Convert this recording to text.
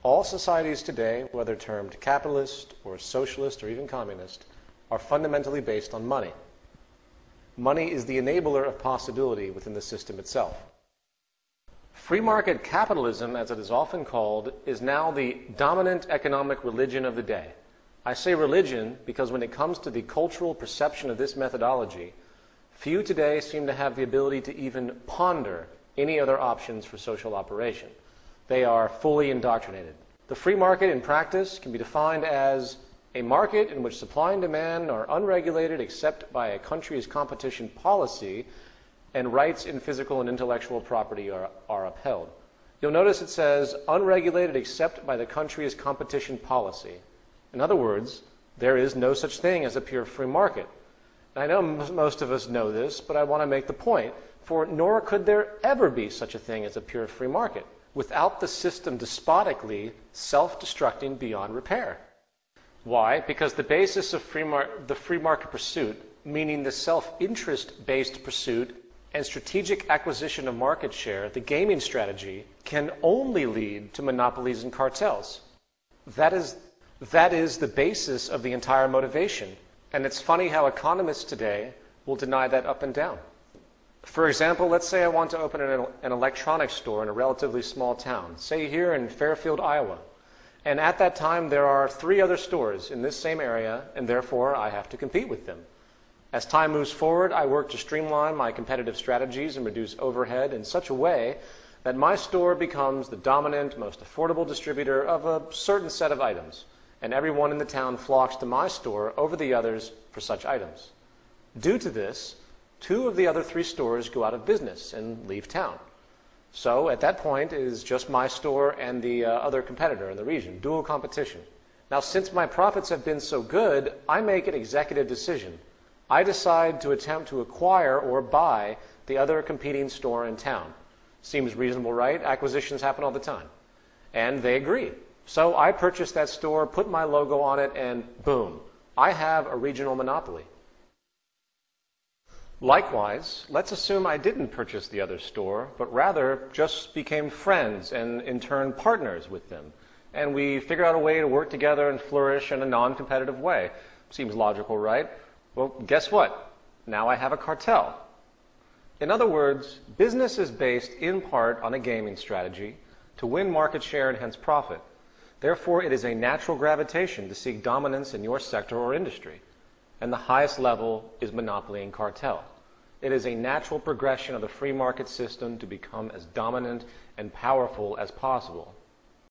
All societies today, whether termed capitalist or socialist or even communist, are fundamentally based on money. Money is the enabler of possibility within the system itself. Free market capitalism, as it is often called, is now the dominant economic religion of the day. I say religion because when it comes to the cultural perception of this methodology, few today seem to have the ability to even ponder any other options for social operation. They are fully indoctrinated. The free market in practice can be defined as a market in which supply and demand are unregulated except by a country's competition policy, and rights in physical and intellectual property are upheld. You'll notice it says unregulated except by the country's competition policy. In other words, there is no such thing as a pure free market. And I know most of us know this, but I want to make the point, for nor could there ever be such a thing as a pure free market without the system despotically self-destructing beyond repair. Why? Because the basis of the free market pursuit, meaning the self-interest-based pursuit and strategic acquisition of market share, the gaming strategy, can only lead to monopolies and cartels. That is the basis of the entire motivation. And it's funny how economists today will deny that up and down. For example, let's say I want to open an electronics store in a relatively small town, say here in Fairfield, Iowa. And at that time, there are 3 other stores in this same area, and therefore I have to compete with them. As time moves forward, I work to streamline my competitive strategies and reduce overhead in such a way that my store becomes the dominant, most affordable distributor of a certain set of items, and everyone in the town flocks to my store over the others for such items. Due to this, 2 of the other 3 stores go out of business and leave town. So at that point, it is just my store and the other competitor in the region, dual competition. Now, since my profits have been so good, I make an executive decision. I decide to attempt to acquire or buy the other competing store in town. Seems reasonable, right? Acquisitions happen all the time. And they agree. So I purchase that store, put my logo on it, and boom, I have a regional monopoly. Likewise, let's assume I didn't purchase the other store, but rather just became friends and in turn partners with them. And we figured out a way to work together and flourish in a non-competitive way. Seems logical, right? Well, guess what? Now I have a cartel. In other words, business is based in part on a gaming strategy to win market share and hence profit. Therefore, it is a natural gravitation to seek dominance in your sector or industry. And the highest level is monopoly and cartel. It is a natural progression of the free market system to become as dominant and powerful as possible.